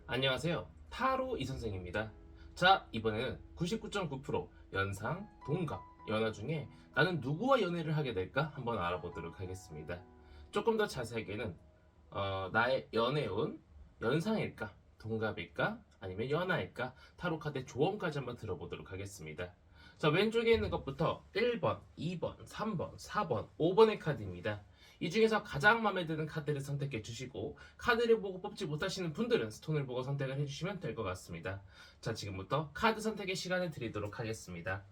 안녕하세요. 타로 이선생입니다. 자, 이번에는 99.9% 연상, 동갑, 연하 중에 나는 누구와 연애를 하게 될까 한번 알아보도록 하겠습니다. 조금 더 자세하게는 나의 연애운 연상일까, 동갑일까, 아니면 연하일까, 타로 카드 조언까지 한번 들어보도록 하겠습니다. 자, 왼쪽에 있는 것부터 1번, 2번, 3번, 4번, 5번의 카드입니다. 이 중에서 가장 마음에 드는 카드를 선택해 주시고 카드를 보고 뽑지 못하시는 분들은 스톤을 보고 선택을 해주시면 될 것 같습니다. 자, 지금부터 카드 선택의 시간을 드리도록 하겠습니다.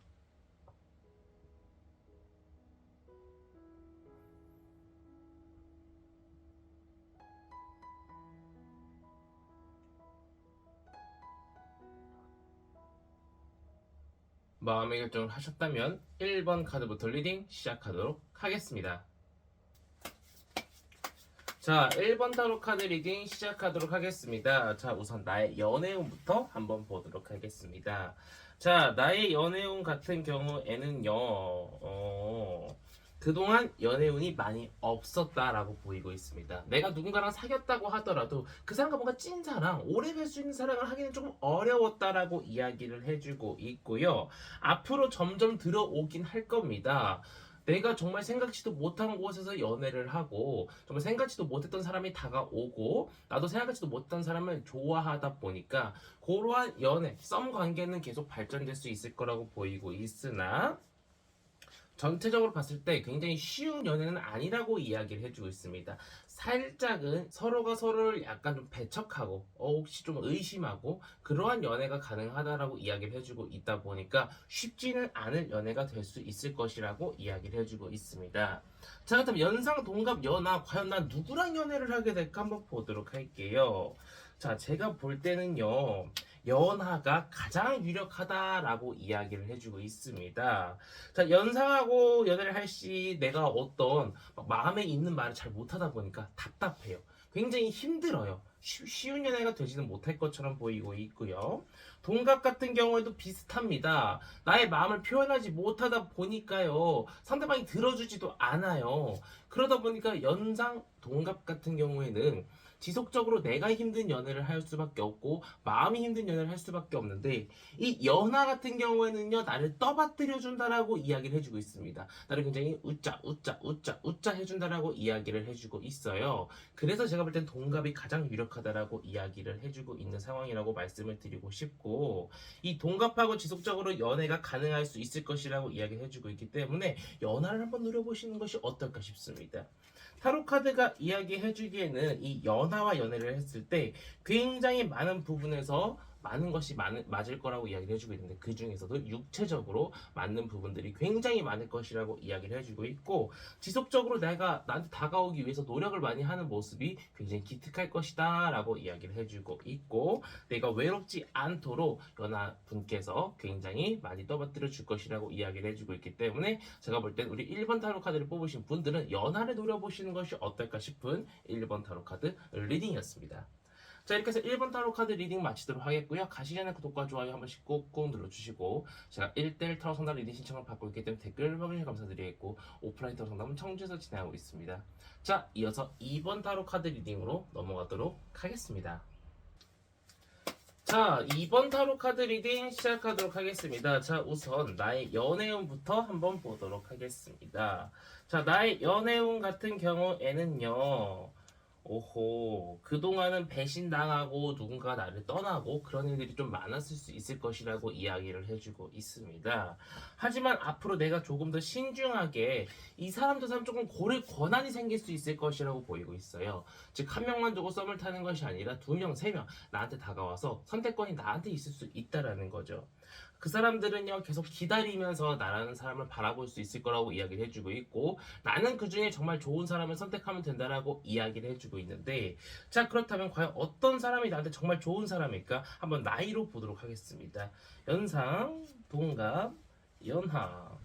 마음의 결정을 하셨다면 1번 카드부터 리딩 시작하도록 하겠습니다. 자, 1번 타로 카드 리딩 시작하도록 하겠습니다. 자, 우선 나의 연애운부터 한번 보도록 하겠습니다. 자, 나의 연애운 같은 경우에는요, 그동안 연애운이 많이 없었다라고 보이고 있습니다. 내가 누군가랑 사귀었다고 하더라도 그 사람과 뭔가 찐사랑, 오래 갈 수 있는 사랑을 하기는 조금 어려웠다라고 이야기를 해주고 있고요. 앞으로 점점 들어오긴 할 겁니다. 내가 정말 생각지도 못한 곳에서 연애를 하고 정말 생각지도 못했던 사람이 다가오고 나도 생각지도 못했던 사람을 좋아하다 보니까 그러한 연애, 썸 관계는 계속 발전될 수 있을 거라고 보이고 있으나 전체적으로 봤을 때 굉장히 쉬운 연애는 아니라고 이야기를 해주고 있습니다. 살짝은 서로가 서로를 약간 좀 배척하고 혹시 좀 의심하고 그러한 연애가 가능하다라고 이야기를 해주고 있다 보니까 쉽지는 않은 연애가 될 수 있을 것이라고 이야기를 해주고 있습니다. 자, 그렇다면 연상, 동갑, 연하 과연 난 누구랑 연애를 하게 될까 한번 보도록 할게요. 자, 제가 볼 때는요, 연하가 가장 유력하다라고 이야기를 해주고 있습니다. 자, 연상하고 연애를 할 시 내가 어떤 마음에 있는 말을 잘 못하다 보니까 답답해요. 굉장히 힘들어요. 쉬운 연애가 되지는 못할 것처럼 보이고 있고요. 동갑 같은 경우에도 비슷합니다. 나의 마음을 표현하지 못하다 보니까요. 상대방이 들어주지도 않아요. 그러다 보니까 연상, 동갑 같은 경우에는 지속적으로 내가 힘든 연애를 할 수밖에 없고 마음이 힘든 연애를 할 수밖에 없는데 이 연하 같은 경우에는요 나를 떠받들여 준다라고 이야기를 해주고 있습니다. 나를 굉장히 웃자 웃자 웃자 웃자 해준다라고 이야기를 해주고 있어요. 그래서 제가 볼 땐 동갑이 가장 유력하다라고 이야기를 해주고 있는 상황이라고 말씀을 드리고 싶고 이 동갑하고 지속적으로 연애가 가능할 수 있을 것이라고 이야기를 해주고 있기 때문에 연하를 한번 누려보시는 것이 어떨까 싶습니다. 타로 카드가 이야기해주기에는 이 연하와 연애를 했을 때 굉장히 많은 부분에서 많은 것이 맞을 거라고 이야기를 해주고 있는데 그 중에서도 육체적으로 맞는 부분들이 굉장히 많을 것이라고 이야기를 해주고 있고 지속적으로 내가 나한테 다가오기 위해서 노력을 많이 하는 모습이 굉장히 기특할 것이다 라고 이야기를 해주고 있고 내가 외롭지 않도록 연하 분께서 굉장히 많이 떠받들어 줄 것이라고 이야기를 해주고 있기 때문에 제가 볼 땐 우리 1번 타로 카드를 뽑으신 분들은 연하를 노려보시는 것이 어떨까 싶은 1번 타로 카드 리딩이었습니다. 자, 이렇게 해서 1번 타로 카드 리딩 마치도록 하겠고요. 가시기 전에 구독과 좋아요 한 번씩 꾹꾹 눌러주시고 제가 1대1 타로 상담 리딩 신청을 받고 있기 때문에 댓글 확인해 감사드리겠고 오프라인 타로 상담은 청주에서 진행하고 있습니다. 자, 이어서 2번 타로 카드 리딩으로 넘어가도록 하겠습니다. 자, 2번 타로 카드 리딩 시작하도록 하겠습니다. 자, 우선 나의 연애운부터 한번 보도록 하겠습니다. 자, 나의 연애운 같은 경우에는요. 오호, 그동안은 배신당하고 누군가 나를 떠나고 그런 일들이 좀 많았을 수 있을 것이라고 이야기를 해주고 있습니다. 하지만 앞으로 내가 조금 더 신중하게 이 사람 저 사람 조금 고를 권한이 생길 수 있을 것이라고 보이고 있어요. 즉, 한 명만 두고 썸을 타는 것이 아니라 두 명, 세 명 나한테 다가와서 선택권이 나한테 있을 수 있다라는 거죠. 그 사람들은요 계속 기다리면서 나라는 사람을 바라볼 수 있을 거라고 이야기를 해주고 있고 나는 그 중에 정말 좋은 사람을 선택하면 된다라고 이야기를 해주고 있는데 자 그렇다면 과연 어떤 사람이 나한테 정말 좋은 사람일까 한번 나이로 보도록 하겠습니다. 연상, 동갑, 연하.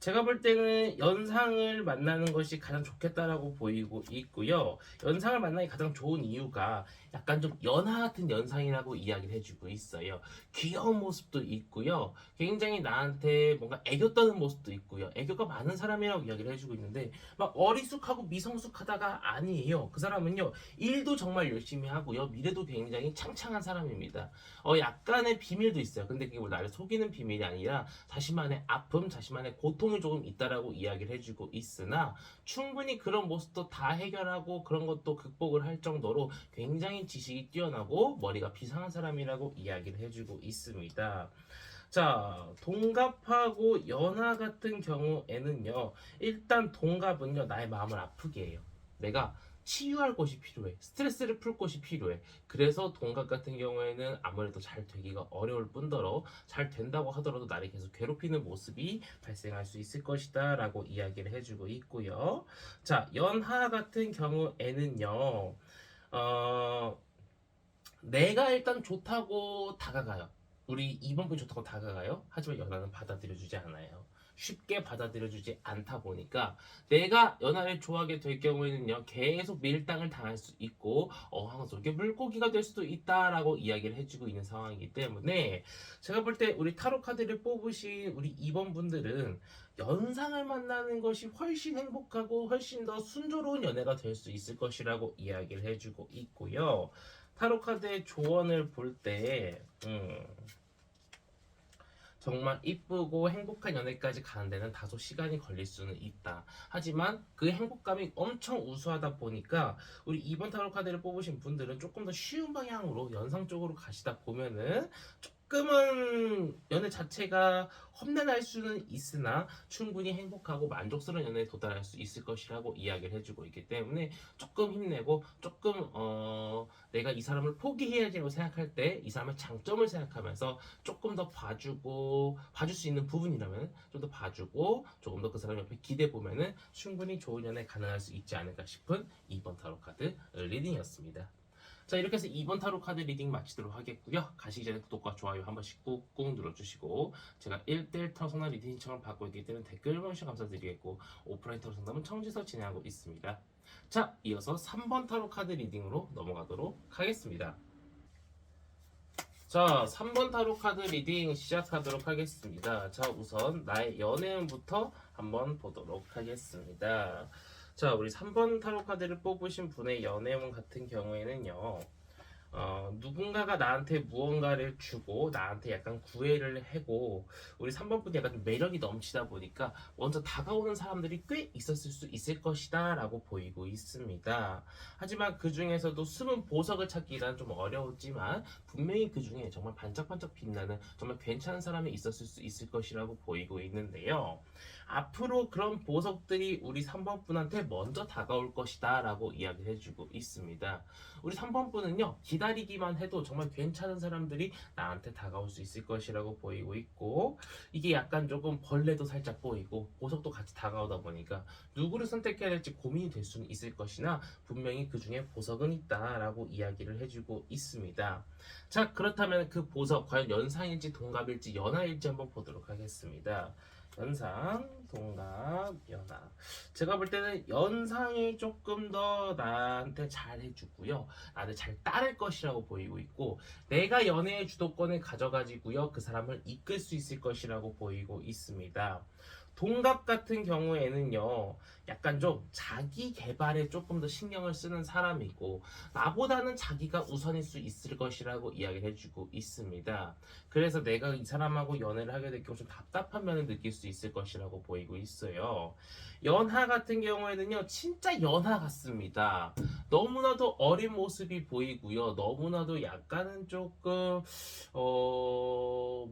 제가 볼 때는 연상을 만나는 것이 가장 좋겠다라고 보이고 있고요. 연상을 만나기 가장 좋은 이유가 약간 좀 연하 같은 연상이라고 이야기를 해주고 있어요. 귀여운 모습도 있고요. 굉장히 나한테 뭔가 애교 떠는 모습도 있고요. 애교가 많은 사람이라고 이야기를 해주고 있는데 막 어리숙하고 미성숙하다가 아니에요. 그 사람은요, 일도 정말 열심히 하고요. 미래도 굉장히 창창한 사람입니다. 약간의 비밀도 있어요. 근데 그게 뭐 나를 속이는 비밀이 아니라 자신만의 아픔, 자신만의 고통이 조금 있다라고 이야기를 해주고 있으나 충분히 그런 모습도 다 해결하고 그런 것도 극복을 할 정도로 굉장히 지식이 뛰어나고 머리가 비상한 사람이라고 이야기를 해주고 있습니다. 자, 동갑하고 연하 같은 경우에는요, 일단 동갑은요, 나의 마음을 아프게 해요. 내가 치유할 곳이 필요해. 스트레스를 풀 곳이 필요해. 그래서 동갑 같은 경우에는 아무래도 잘 되기가 어려울 뿐더러 잘 된다고 하더라도 나를 계속 괴롭히는 모습이 발생할 수 있을 것이다 라고 이야기를 해주고 있고요. 자, 연하 같은 경우에는요, 어, 내가 일단 좋다고 다가가요. 우리 이번 분 좋다고 다가가요. 하지만 연하는 받아들여주지 않아요. 쉽게 받아들여주지 않다 보니까 내가 연하를 좋아하게 될 경우에는요, 계속 밀당을 당할 수 있고 어항 속의 물고기가 될 수도 있다라고 이야기를 해주고 있는 상황이기 때문에 제가 볼 때 우리 타로 카드를 뽑으신 우리 이번 분들은 연상을 만나는 것이 훨씬 행복하고 훨씬 더 순조로운 연애가 될 수 있을 것이라고 이야기를 해주고 있고요. 타로 카드의 조언을 볼 때, 정말 이쁘고 행복한 연애까지 가는 데는 다소 시간이 걸릴 수는 있다. 하지만 그 행복감이 엄청 우수하다 보니까 우리 이번 타로 카드를 뽑으신 분들은 조금 더 쉬운 방향으로 연상 쪽으로 가시다 보면은 조금은 연애 자체가 험난할 수는 있으나 충분히 행복하고 만족스러운 연애에 도달할 수 있을 것이라고 이야기를 해주고 있기 때문에 조금 힘내고 조금 내가 이 사람을 포기해야지라고 생각할 때 이 사람의 장점을 생각하면서 조금 더 봐줄 수 있는 부분이라면 좀 더 봐주고 조금 더 그 사람 옆에 기대 보면은 충분히 좋은 연애 가능할 수 있지 않을까 싶은 2번 타로 카드 리딩이었습니다. 자, 이렇게 해서 2번 타로 카드 리딩 마치도록 하겠고요. 가시기 전에 구독과 좋아요 한 번씩 꾹꾹 눌러주시고 제가 1대1 타로 상담 리딩 신청을 받고 있기 때문에 댓글 번씩 감사드리겠고 오프라인 타로 상담은 청지서 진행하고 있습니다. 자, 이어서 3번 타로 카드 리딩으로 넘어가도록 하겠습니다. 자, 3번 타로 카드 리딩 시작하도록 하겠습니다. 자, 우선 나의 연애운부터 한번 보도록 하겠습니다. 자, 우리 3번 타로 카드를 뽑으신 분의 연애운 같은 경우에는요, 누군가가 나한테 무언가를 주고 나한테 약간 구애를 하고 우리 3번 분이 약간 좀 매력이 넘치다 보니까 먼저 다가오는 사람들이 꽤 있었을 수 있을 것이다 라고 보이고 있습니다. 하지만 그 중에서도 숨은 보석을 찾기란 좀 어려웠지만 분명히 그 중에 정말 반짝반짝 빛나는 정말 괜찮은 사람이 있었을 수 있을 것이라고 보이고 있는데요. 앞으로 그런 보석들이 우리 3번 분한테 먼저 다가올 것이다 라고 이야기를 해주고 있습니다. 우리 3번 분은요, 기다리기만 해도 정말 괜찮은 사람들이 나한테 다가올 수 있을 것이라고 보이고 있고, 이게 약간 조금 벌레도 살짝 보이고 보석도 같이 다가오다 보니까 누구를 선택해야 될지 고민이 될 수는 있을 것이나 분명히 그 중에 보석은 있다라고 이야기를 해주고 있습니다. 자, 그렇다면 그 보석 과연 연상일지 동갑일지 연하일지 한번 보도록 하겠습니다. 연상, 동갑, 연하. 제가 볼 때는 연상이 조금 더 나한테 잘 해주고요. 나를 잘 따를 것이라고 보이고 있고, 내가 연애의 주도권을 가져가지고요. 그 사람을 이끌 수 있을 것이라고 보이고 있습니다. 동갑 같은 경우에는요, 약간 좀 자기 개발에 조금 더 신경을 쓰는 사람이고, 나보다는 자기가 우선일 수 있을 것이라고 이야기를 해주고 있습니다. 그래서 내가 이 사람하고 연애를 하게 될 경우 좀 답답한 면을 느낄 수 있을 것이라고 보이고 있어요. 연하 같은 경우에는요, 진짜 연하 같습니다. 너무나도 어린 모습이 보이고요. 너무나도 약간은 조금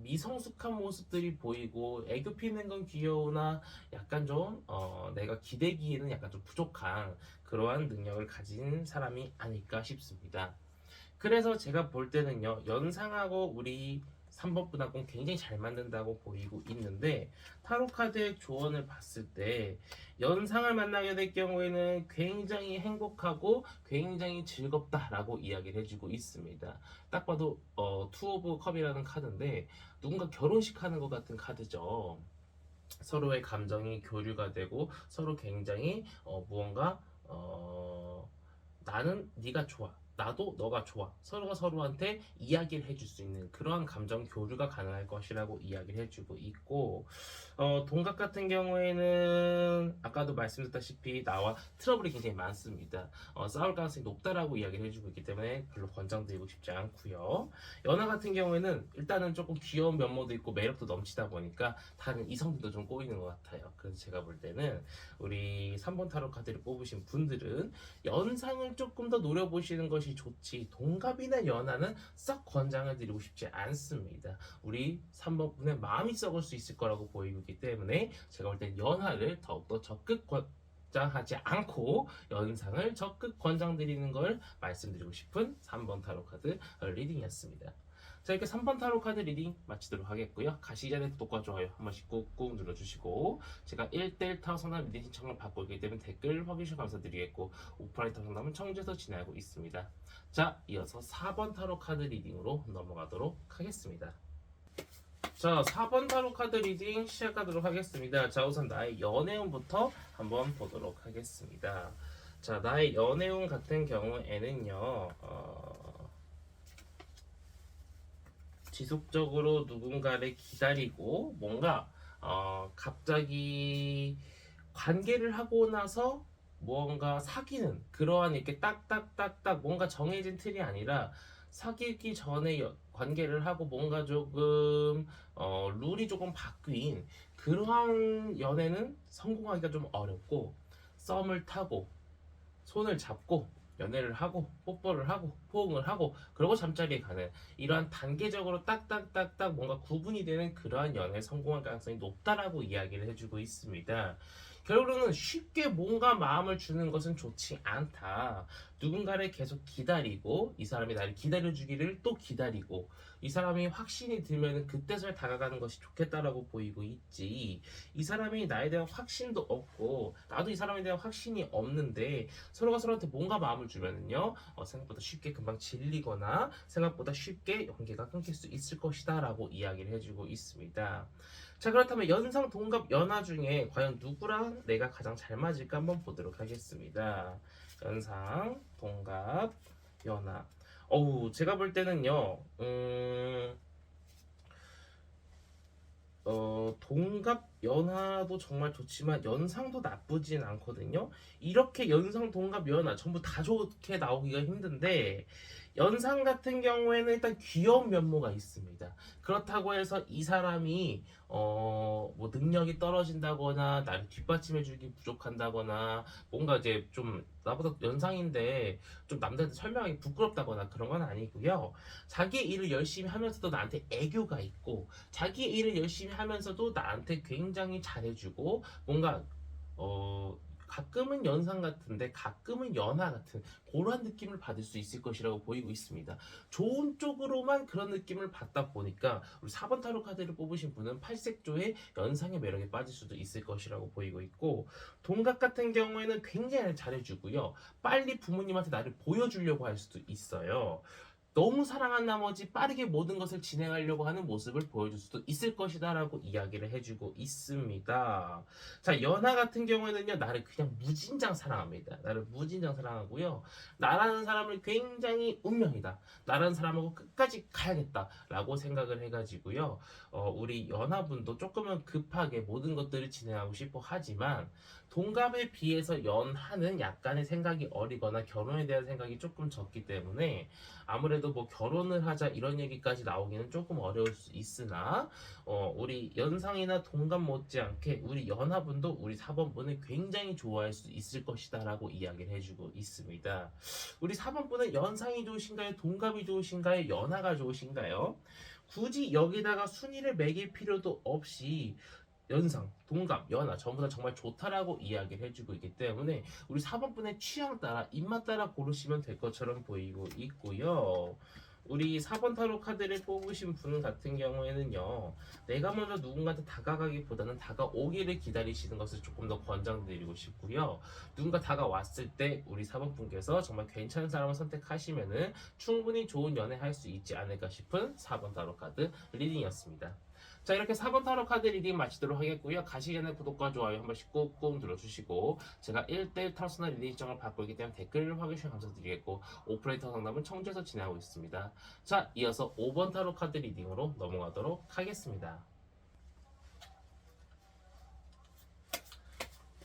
미성숙한 모습들이 보이고 애교 피는 건 귀여우나 약간 좀 내가 기대기에는 약간 좀 부족한 그러한 능력을 가진 사람이 아닐까 싶습니다. 그래서 제가 볼 때는요, 연상하고 우리 3번 분하고는 굉장히 잘 맞는다고 보이고 있는데, 타로 카드의 조언을 봤을 때 연상을 만나게 될 경우에는 굉장히 행복하고 굉장히 즐겁다라고 이야기를 해주고 있습니다. 딱 봐도 투 오브 컵이라는 카드인데 누군가 결혼식 하는 것 같은 카드죠. 서로의 감정이 교류가 되고 서로 굉장히 무언가 나는 네가 좋아. 나도 너가 좋아. 서로가 서로한테 이야기를 해줄 수 있는 그러한 감정 교류가 가능할 것이라고 이야기를 해주고 있고, 동갑 같은 경우에는 아까도 말씀드렸다시피 나와 트러블이 굉장히 많습니다. 싸울 가능성이 높다라고 이야기를 해주고 있기 때문에 별로 권장드리고 싶지 않고요. 연하 같은 경우에는 일단은 조금 귀여운 면모도 있고 매력도 넘치다 보니까 다른 이성들도 좀 꼬이는 것 같아요. 그래서 제가 볼 때는 우리 3번 타로 카드를 뽑으신 분들은 연상을 조금 더 노려보시는 것이 좋지, 동갑이나 연하는 썩 권장을 드리고 싶지 않습니다. 우리 3번 분의 마음이 썩을 수 있을 거라고 보이고 있기 때문에 제가 볼 땐 연하를 더욱더 적극 권장하지 않고 연상을 적극 권장드리는 걸 말씀드리고 싶은 3번 타로 카드 리딩이었습니다. 자, 이렇게 3번 타로 카드 리딩 마치도록 하겠고요. 가시기 전에 구독과 좋아요 한 번씩 꾹꾹 눌러주시고, 제가 1대1 타로 상담 리딩 신청을 받고 있기 때문에 댓글 확인해 감사드리겠고, 오프라인 타로 상담은 청주에서 진행하고 있습니다. 자, 이어서 4번 타로 카드 리딩으로 넘어가도록 하겠습니다. 자, 4번 타로 카드 리딩 시작하도록 하겠습니다. 자, 우선 나의 연애운부터 한번 보도록 하겠습니다. 자, 나의 연애운 같은 경우에는요, 지속적으로 누군가를 기다리고 뭔가 갑자기 관계를 하고 나서 무언가 사귀는 그러한 이렇게 딱딱딱딱 뭔가 정해진 틀이 아니라 사귀기 전에 관계를 하고 뭔가 조금 룰이 조금 바뀐 그러한 연애는 성공하기가 좀 어렵고, 썸을 타고 손을 잡고 연애를 하고 뽀뽀를 하고 포옹을 하고 그러고 잠자리에 가는 이러한 단계적으로 딱딱딱딱 뭔가 구분이 되는 그러한 연애에 성공할 가능성이 높다라고 이야기를 해주고 있습니다. 결국은 쉽게 뭔가 마음을 주는 것은 좋지 않다. 누군가를 계속 기다리고 이 사람이 나를 기다려주기를 또 기다리고 이 사람이 확신이 들면 그때서야 다가가는 것이 좋겠다라고 보이고 있지, 이 사람이 나에 대한 확신도 없고 나도 이 사람에 대한 확신이 없는데 서로가 서로한테 뭔가 마음을 주면은요 생각보다 쉽게 금방 질리거나 생각보다 쉽게 관계가 끊길 수 있을 것이다 라고 이야기를 해주고 있습니다. 자, 그렇다면 연상 동갑 연하 중에 과연 누구랑 내가 가장 잘 맞을까 한번 보도록 하겠습니다. 연상 동갑 연하, 제가 볼 때는요 동갑 연하도 정말 좋지만 연상도 나쁘진 않거든요. 이렇게 연상 동갑 연하 전부 다 좋게 나오기가 힘든데, 연상 같은 경우에는 일단 귀여운 면모가 있습니다. 그렇다고 해서 이 사람이 뭐 능력이 떨어진다거나 나를 뒷받침해주기 부족한다거나 뭔가 이제 좀 나보다 연상인데 좀 남들한테 설명하기 부끄럽다거나 그런 건 아니고요. 자기 일을 열심히 하면서도 나한테 애교가 있고 자기 일을 열심히 하면서도 나한테 굉장히 잘해주고 뭔가 가끔은 연상 같은데 가끔은 연하 같은 그런 느낌을 받을 수 있을 것이라고 보이고 있습니다. 좋은 쪽으로만 그런 느낌을 받다 보니까 우리 4번 타로 카드를 뽑으신 분은 팔색조의 연상의 매력에 빠질 수도 있을 것이라고 보이고 있고, 동갑 같은 경우에는 굉장히 잘해주고요. 빨리 부모님한테 나를 보여주려고 할 수도 있어요. 너무 사랑한 나머지 빠르게 모든 것을 진행하려고 하는 모습을 보여줄 수도 있을 것이다 라고 이야기를 해주고 있습니다. 자, 연하 같은 경우에는요 나를 그냥 무진장 사랑합니다. 나를 무진장 사랑하고요, 나라는 사람을 굉장히 운명이다, 나라는 사람하고 끝까지 가야겠다 라고 생각을 해가지고요, 우리 연하분도 조금은 급하게 모든 것들을 진행하고 싶어 하지만 동갑에 비해서 연하는 약간의 생각이 어리거나 결혼에 대한 생각이 조금 적기 때문에 아무래도 뭐 결혼을 하자 이런 얘기까지 나오기는 조금 어려울 수 있으나 우리 연상이나 동갑 못지않게 우리 연하분도 우리 4번분을 굉장히 좋아할 수 있을 것이다 라고 이야기를 해주고 있습니다. 우리 4번분은 연상이 좋으신가요? 동갑이 좋으신가요? 연하가 좋으신가요? 굳이 여기다가 순위를 매길 필요도 없이 연상, 동갑, 연하 전부 다 정말 좋다라고 이야기를 해주고 있기 때문에 우리 4번분의 취향 따라 입맛 따라 고르시면 될 것처럼 보이고 있고요. 우리 4번 타로 카드를 뽑으신 분 같은 경우에는요, 내가 먼저 누군가한테 다가가기보다는 다가오기를 기다리시는 것을 조금 더 권장드리고 싶고요. 누군가 다가왔을 때 우리 4번 분께서 정말 괜찮은 사람을 선택하시면은 충분히 좋은 연애 할 수 있지 않을까 싶은 4번 타로 카드 리딩이었습니다. 자, 이렇게 4번 타로 카드 리딩 마치도록 하겠고요. 가시기 전에 구독과 좋아요 한 번씩 꾹꾹 눌러주시고, 제가 1대1 타로스나 리딩 신청을 받고 있기 때문에 댓글을 확인해 감사드리겠고, 오프레이터 상담은 청주에서 진행하고 있습니다. 자, 이어서 5번 타로 카드 리딩으로 넘어가도록 하겠습니다.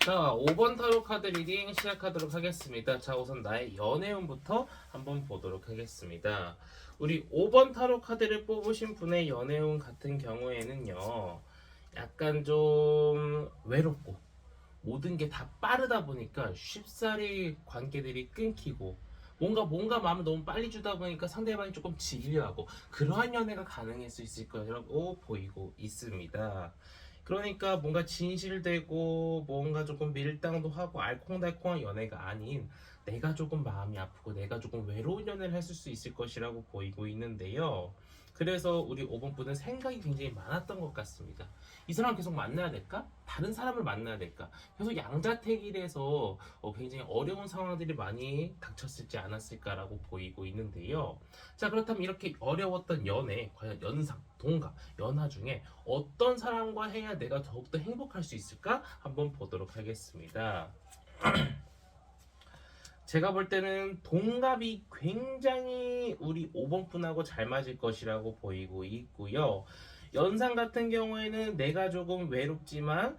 자, 5번 타로 카드 리딩 시작하도록 하겠습니다. 자, 우선 나의 연애운부터 한번 보도록 하겠습니다. 우리 5번 타로 카드를 뽑으신 분의 연애운 같은 경우에는요, 약간 좀 외롭고 모든 게 다 빠르다 보니까 쉽사리 관계들이 끊기고, 뭔가 마음을 너무 빨리 주다 보니까 상대방이 조금 질려하고, 그러한 연애가 가능할 수 있을 거라고 보이고 있습니다. 그러니까 뭔가 진실되고 뭔가 조금 밀당도 하고 알콩달콩한 연애가 아닌, 내가 조금 마음이 아프고 내가 조금 외로운 연애를 했을 수 있을 것이라고 보이고 있는데요. 그래서 우리 5번 분은 생각이 굉장히 많았던 것 같습니다. 이 사람 계속 만나야 될까? 다른 사람을 만나야 될까? 계속 양자택일에서 굉장히 어려운 상황들이 많이 닥쳤을지 않았을까라고 보이고 있는데요. 자, 그렇다면 이렇게 어려웠던 연애, 과연 연상, 동갑, 연하 중에 어떤 사람과 해야 내가 더욱더 행복할 수 있을까? 한번 보도록 하겠습니다. 제가 볼 때는 동갑이 굉장히 우리 5번 분하고 잘 맞을 것이라고 보이고 있고요. 연상 같은 경우에는 내가 조금 외롭지만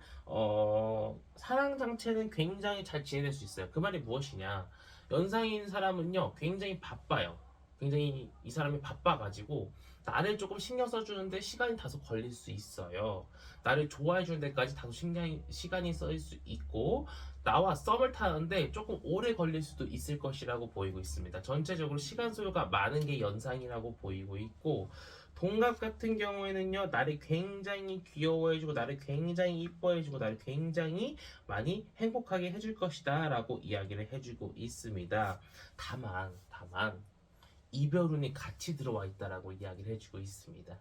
사랑 장체는 굉장히 잘 지낼 수 있어요. 그 말이 무엇이냐? 연상인 사람은요 굉장히 바빠요. 굉장히 이 사람이 바빠가지고 나를 조금 신경 써주는데 시간이 다소 걸릴 수 있어요. 나를 좋아해 주는 데까지 다소 시간이 써일 수 있고, 나와 썸을 타는데 조금 오래 걸릴 수도 있을 것이라고 보이고 있습니다. 전체적으로 시간 소요가 많은 게 연상이라고 보이고 있고, 동갑 같은 경우에는요 나를 굉장히 귀여워해주고 나를 굉장히 이뻐해주고 나를 굉장히 많이 행복하게 해줄 것이다 라고 이야기를 해주고 있습니다. 다만 이별운이 같이 들어와 있다라고 이야기를 해주고 있습니다.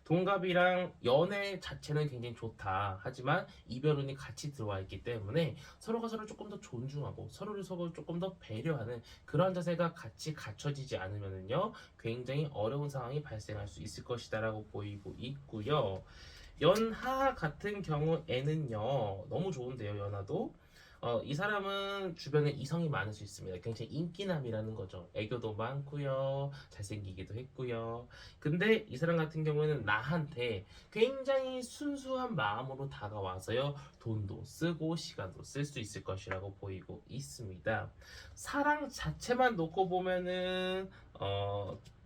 동갑이랑 연애 자체는 굉장히 좋다. 하지만 이별운이 같이 들어와 있기 때문에 서로가 서로를 조금 더 존중하고 서로를 조금 더 배려하는 그러한 자세가 같이 갖춰지지 않으면요 굉장히 어려운 상황이 발생할 수 있을 것이다라고 보이고 있고요. 연하 같은 경우에는요 너무 좋은데요. 연하도 이 사람은 주변에 이성이 많을 수 있습니다. 굉장히 인기남이라는 거죠. 애교도 많고요. 잘생기기도 했고요. 근데 이 사람 같은 경우에는 나한테 굉장히 순수한 마음으로 다가와서요. 돈도 쓰고 시간도 쓸 수 있을 것이라고 보이고 있습니다. 사랑 자체만 놓고 보면은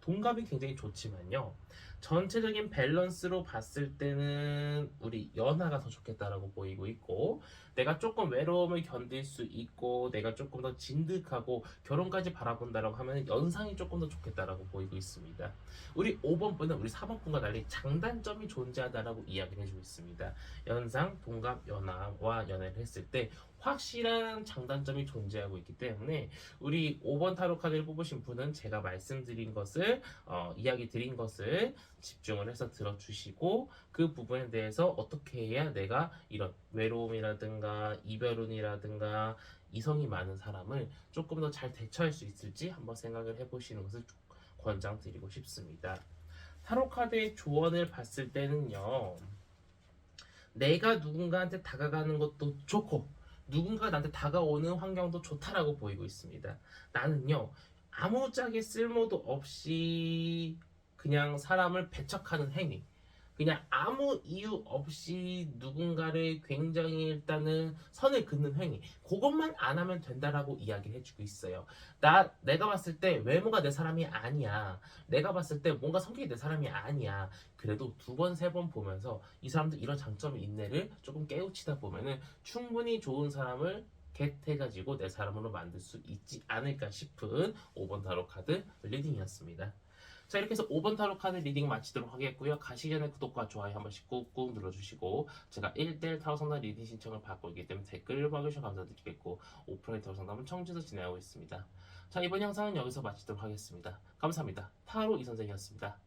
동갑이 굉장히 좋지만요. 전체적인 밸런스로 봤을 때는 우리 연하가 더 좋겠다라고 보이고 있고, 내가 조금 외로움을 견딜 수 있고 내가 조금 더 진득하고 결혼까지 바라본다라고 하면 연상이 조금 더 좋겠다라고 보이고 있습니다. 우리 5번 분은 우리 4번 분과 달리 장단점이 존재하다라고 이야기를 해주고 있습니다. 연상, 동갑, 연하와 연애를 했을 때 확실한 장단점이 존재하고 있기 때문에 우리 5번 타로 카드를 뽑으신 분은 제가 말씀드린 것을 이야기 드린 것을 집중을 해서 들어주시고, 그 부분에 대해서 어떻게 해야 내가 이런 외로움이라든가 이별운이라든가 이성이 많은 사람을 조금 더 잘 대처할 수 있을지 한번 생각을 해보시는 것을 권장드리고 싶습니다. 타로 카드의 조언을 봤을 때는요, 내가 누군가한테 다가가는 것도 좋고 누군가 나한테 다가오는 환경도 좋다라고 보이고 있습니다. 나는요 아무짝에 쓸모도 없이 그냥 사람을 배척하는 행위, 그냥 아무 이유 없이 누군가를 굉장히 일단은 선을 긋는 행위, 그것만 안 하면 된다라고 이야기를 해주고 있어요. 내가 봤을 때 외모가 내 사람이 아니야, 내가 봤을 때 뭔가 성격이 내 사람이 아니야, 그래도 두 번, 세 번 보면서 이 사람도 이런 장점이 있네를 조금 깨우치다 보면은 충분히 좋은 사람을 겟해가지고 내 사람으로 만들 수 있지 않을까 싶은 5번 타로 카드 리딩이었습니다. 자, 이렇게 해서 5번 타로 카드 리딩 마치도록 하겠고요. 가시기 전에 구독과 좋아요 한 번씩 꾹꾹 눌러주시고, 제가 1대1 타로 상담 리딩 신청을 받고 있기 때문에 댓글을 봐주셔서 감사드리겠고, 오프라인 타로 상담은 청주에서 진행하고 있습니다. 자, 이번 영상은 여기서 마치도록 하겠습니다. 감사합니다. 타로 이선생이었습니다.